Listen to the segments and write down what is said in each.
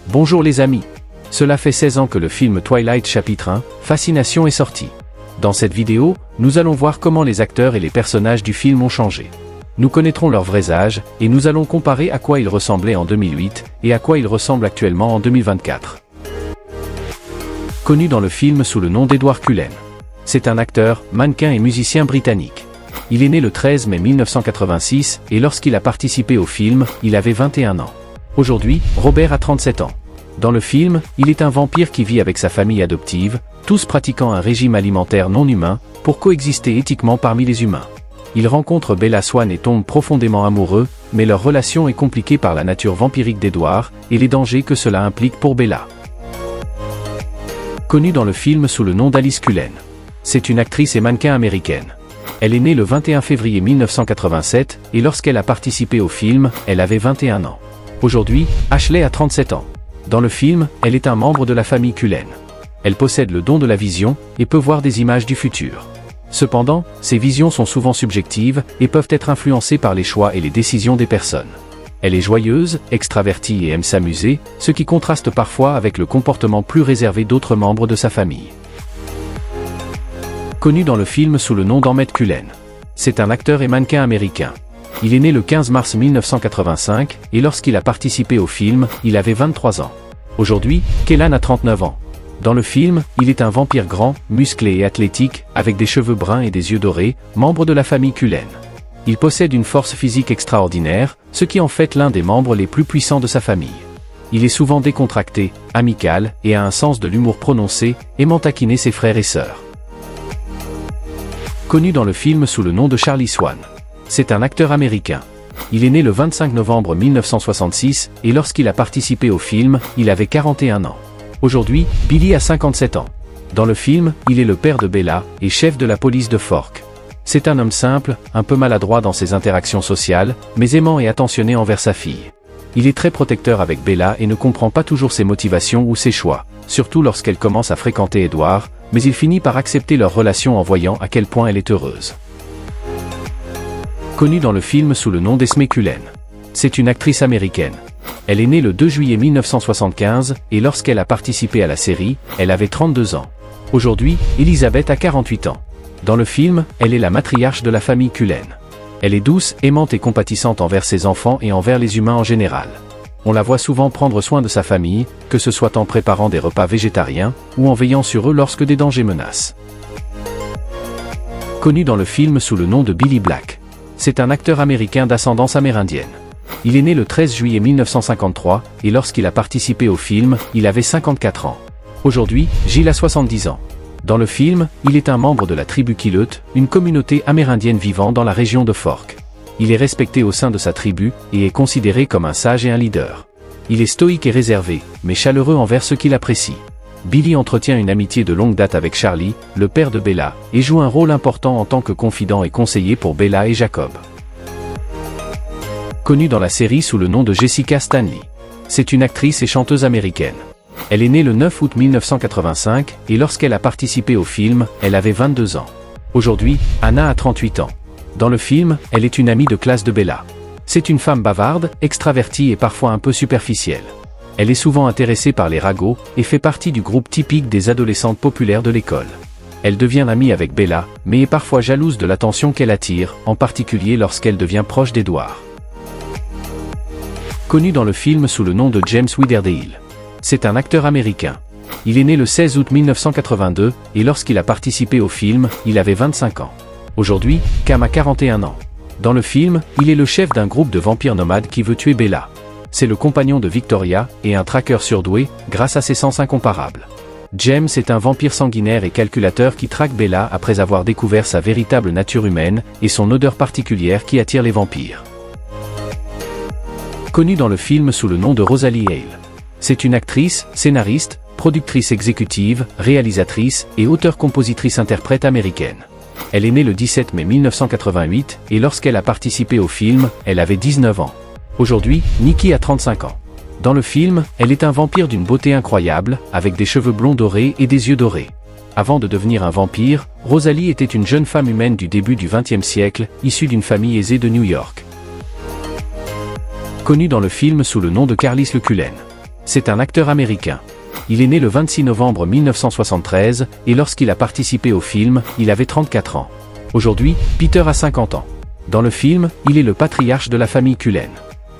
Bonjour les amis. Cela fait 16 ans que le film Twilight chapitre 1, Fascination est sorti. Dans cette vidéo, nous allons voir comment les acteurs et les personnages du film ont changé. Nous connaîtrons leurs vrais âges, et nous allons comparer à quoi ils ressemblaient en 2008, et à quoi ils ressemblent actuellement en 2024. Connu dans le film sous le nom d'Edward Cullen. C'est un acteur, mannequin et musicien britannique. Il est né le 13 mai 1986, et lorsqu'il a participé au film, il avait 21 ans. Aujourd'hui, Robert a 37 ans. Dans le film, il est un vampire qui vit avec sa famille adoptive, tous pratiquant un régime alimentaire non humain, pour coexister éthiquement parmi les humains. Il rencontre Bella Swan et tombe profondément amoureux, mais leur relation est compliquée par la nature vampirique d'Edward, et les dangers que cela implique pour Bella. Connue dans le film sous le nom d'Alice Cullen. C'est une actrice et mannequin américaine. Elle est née le 21 février 1987, et lorsqu'elle a participé au film, elle avait 21 ans. Aujourd'hui, Ashley a 37 ans. Dans le film, elle est un membre de la famille Cullen. Elle possède le don de la vision, et peut voir des images du futur. Cependant, ces visions sont souvent subjectives, et peuvent être influencées par les choix et les décisions des personnes. Elle est joyeuse, extravertie et aime s'amuser, ce qui contraste parfois avec le comportement plus réservé d'autres membres de sa famille. Connu dans le film sous le nom d'Emmett Cullen. C'est un acteur et mannequin américain. Il est né le 15 mars 1985, et lorsqu'il a participé au film, il avait 23 ans. Aujourd'hui, Kellan a 39 ans. Dans le film, il est un vampire grand, musclé et athlétique, avec des cheveux bruns et des yeux dorés, membre de la famille Cullen. Il possède une force physique extraordinaire, ce qui en fait l'un des membres les plus puissants de sa famille. Il est souvent décontracté, amical, et a un sens de l'humour prononcé, aimant taquiner ses frères et sœurs. Connu dans le film sous le nom de Charlie Swan. C'est un acteur américain. Il est né le 25 novembre 1966, et lorsqu'il a participé au film, il avait 41 ans. Aujourd'hui, Billy a 57 ans. Dans le film, il est le père de Bella, et chef de la police de Fork. C'est un homme simple, un peu maladroit dans ses interactions sociales, mais aimant et attentionné envers sa fille. Il est très protecteur avec Bella et ne comprend pas toujours ses motivations ou ses choix, surtout lorsqu'elle commence à fréquenter Edward, mais il finit par accepter leur relation en voyant à quel point elle est heureuse. Connue dans le film sous le nom d'Esme Cullen. C'est une actrice américaine. Elle est née le 2 juillet 1975, et lorsqu'elle a participé à la série, elle avait 32 ans. Aujourd'hui, Elizabeth a 48 ans. Dans le film, elle est la matriarche de la famille Cullen. Elle est douce, aimante et compatissante envers ses enfants et envers les humains en général. On la voit souvent prendre soin de sa famille, que ce soit en préparant des repas végétariens, ou en veillant sur eux lorsque des dangers menacent. Connue dans le film sous le nom de Billy Black. C'est un acteur américain d'ascendance amérindienne. Il est né le 13 juillet 1953, et lorsqu'il a participé au film, il avait 54 ans. Aujourd'hui, Gil a 70 ans. Dans le film, il est un membre de la tribu Quileute, une communauté amérindienne vivant dans la région de Fork. Il est respecté au sein de sa tribu, et est considéré comme un sage et un leader. Il est stoïque et réservé, mais chaleureux envers ceux qu'il apprécie. Billy entretient une amitié de longue date avec Charlie, le père de Bella, et joue un rôle important en tant que confident et conseiller pour Bella et Jacob. Connue dans la série sous le nom de Jessica Stanley. C'est une actrice et chanteuse américaine. Elle est née le 9 août 1985, et lorsqu'elle a participé au film, elle avait 22 ans. Aujourd'hui, Anna a 38 ans. Dans le film, elle est une amie de classe de Bella. C'est une femme bavarde, extravertie et parfois un peu superficielle. Elle est souvent intéressée par les ragots, et fait partie du groupe typique des adolescentes populaires de l'école. Elle devient amie avec Bella, mais est parfois jalouse de l'attention qu'elle attire, en particulier lorsqu'elle devient proche d'Edward. Connu dans le film sous le nom de James Witherdale. C'est un acteur américain. Il est né le 16 août 1982, et lorsqu'il a participé au film, il avait 25 ans. Aujourd'hui, Cam a 41 ans. Dans le film, il est le chef d'un groupe de vampires nomades qui veut tuer Bella. C'est le compagnon de Victoria, et un traqueur surdoué, grâce à ses sens incomparables. James est un vampire sanguinaire et calculateur qui traque Bella après avoir découvert sa véritable nature humaine, et son odeur particulière qui attire les vampires. Connue dans le film sous le nom de Rosalie Hale. C'est une actrice, scénariste, productrice exécutive, réalisatrice, et auteure-compositrice-interprète américaine. Elle est née le 17 mai 1988, et lorsqu'elle a participé au film, elle avait 19 ans. Aujourd'hui, Nikki a 35 ans. Dans le film, elle est un vampire d'une beauté incroyable, avec des cheveux blonds dorés et des yeux dorés. Avant de devenir un vampire, Rosalie était une jeune femme humaine du début du XXe siècle, issue d'une famille aisée de New York. Connue dans le film sous le nom de Carlis le Cullen. C'est un acteur américain. Il est né le 26 novembre 1973, et lorsqu'il a participé au film, il avait 34 ans. Aujourd'hui, Peter a 50 ans. Dans le film, il est le patriarche de la famille Cullen.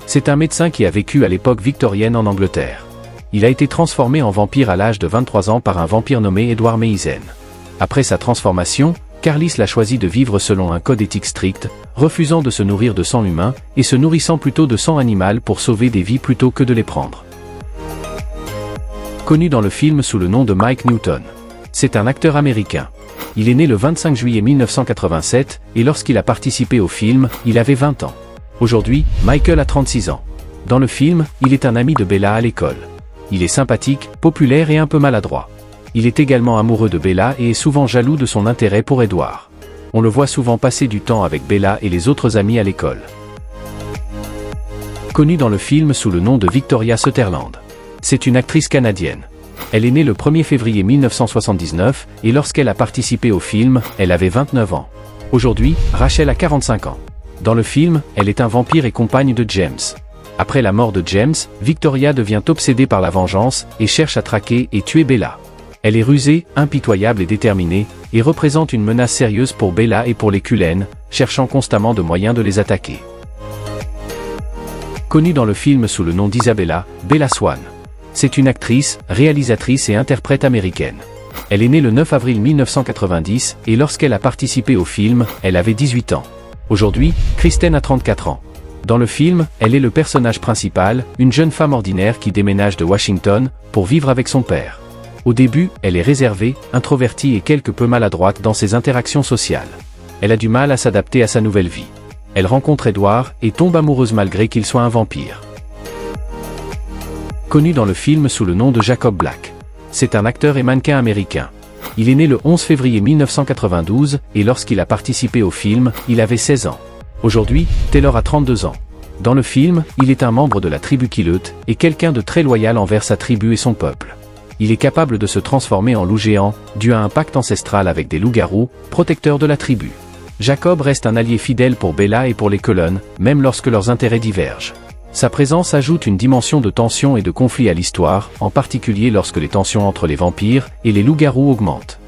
C'est un médecin qui a vécu à l'époque victorienne en Angleterre. Il a été transformé en vampire à l'âge de 23 ans par un vampire nommé Edward Meisen. Après sa transformation, Carlisle a choisi de vivre selon un code éthique strict, refusant de se nourrir de sang humain, et se nourrissant plutôt de sang animal pour sauver des vies plutôt que de les prendre. Connu dans le film sous le nom de Mike Newton. C'est un acteur américain. Il est né le 25 juillet 1987, et lorsqu'il a participé au film, il avait 20 ans. Aujourd'hui, Michael a 36 ans. Dans le film, il est un ami de Bella à l'école. Il est sympathique, populaire et un peu maladroit. Il est également amoureux de Bella et est souvent jaloux de son intérêt pour Edward. On le voit souvent passer du temps avec Bella et les autres amis à l'école. Connue dans le film sous le nom de Victoria Sutherland. C'est une actrice canadienne. Elle est née le 1er février 1979, et lorsqu'elle a participé au film, elle avait 29 ans. Aujourd'hui, Rachel a 45 ans. Dans le film, elle est un vampire et compagne de James. Après la mort de James, Victoria devient obsédée par la vengeance, et cherche à traquer et tuer Bella. Elle est rusée, impitoyable et déterminée, et représente une menace sérieuse pour Bella et pour les Cullen, cherchant constamment de moyens de les attaquer. Connue dans le film sous le nom d'Isabella, Bella Swan. C'est une actrice, réalisatrice et interprète américaine. Elle est née le 9 avril 1990, et lorsqu'elle a participé au film, elle avait 18 ans. Aujourd'hui, Kristen a 34 ans. Dans le film, elle est le personnage principal, une jeune femme ordinaire qui déménage de Washington, pour vivre avec son père. Au début, elle est réservée, introvertie et quelque peu maladroite dans ses interactions sociales. Elle a du mal à s'adapter à sa nouvelle vie. Elle rencontre Edward, et tombe amoureuse malgré qu'il soit un vampire. Connu dans le film sous le nom de Jacob Black. C'est un acteur et mannequin américain. Il est né le 11 février 1992, et lorsqu'il a participé au film, il avait 16 ans. Aujourd'hui, Taylor a 32 ans. Dans le film, il est un membre de la tribu Quileute, et quelqu'un de très loyal envers sa tribu et son peuple. Il est capable de se transformer en loup géant, dû à un pacte ancestral avec des loups-garous, protecteurs de la tribu. Jacob reste un allié fidèle pour Bella et pour les Cullen, même lorsque leurs intérêts divergent. Sa présence ajoute une dimension de tension et de conflit à l'histoire, en particulier lorsque les tensions entre les vampires et les loups-garous augmentent.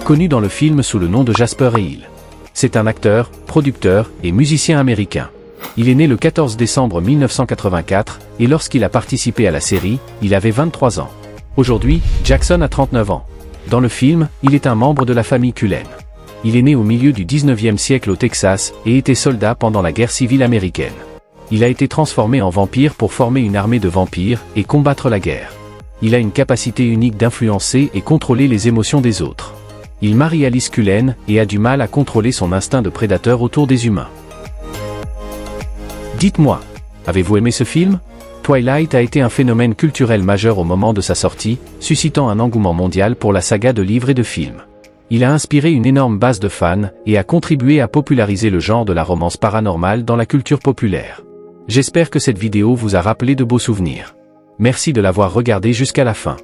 Connu dans le film sous le nom de Jasper Hill. C'est un acteur, producteur et musicien américain. Il est né le 14 décembre 1984, et lorsqu'il a participé à la série, il avait 23 ans. Aujourd'hui, Jackson a 39 ans. Dans le film, il est un membre de la famille Cullen. Il est né au milieu du 19e siècle au Texas, et était soldat pendant la guerre civile américaine. Il a été transformé en vampire pour former une armée de vampires, et combattre la guerre. Il a une capacité unique d'influencer et contrôler les émotions des autres. Il marie Alice Cullen, et a du mal à contrôler son instinct de prédateur autour des humains. Dites-moi, avez-vous aimé ce film? Twilight a été un phénomène culturel majeur au moment de sa sortie, suscitant un engouement mondial pour la saga de livres et de films. Il a inspiré une énorme base de fans, et a contribué à populariser le genre de la romance paranormale dans la culture populaire. J'espère que cette vidéo vous a rappelé de beaux souvenirs. Merci de l'avoir regardé jusqu'à la fin.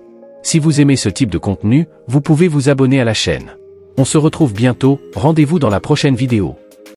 Si vous aimez ce type de contenu, vous pouvez vous abonner à la chaîne. On se retrouve bientôt, rendez-vous dans la prochaine vidéo.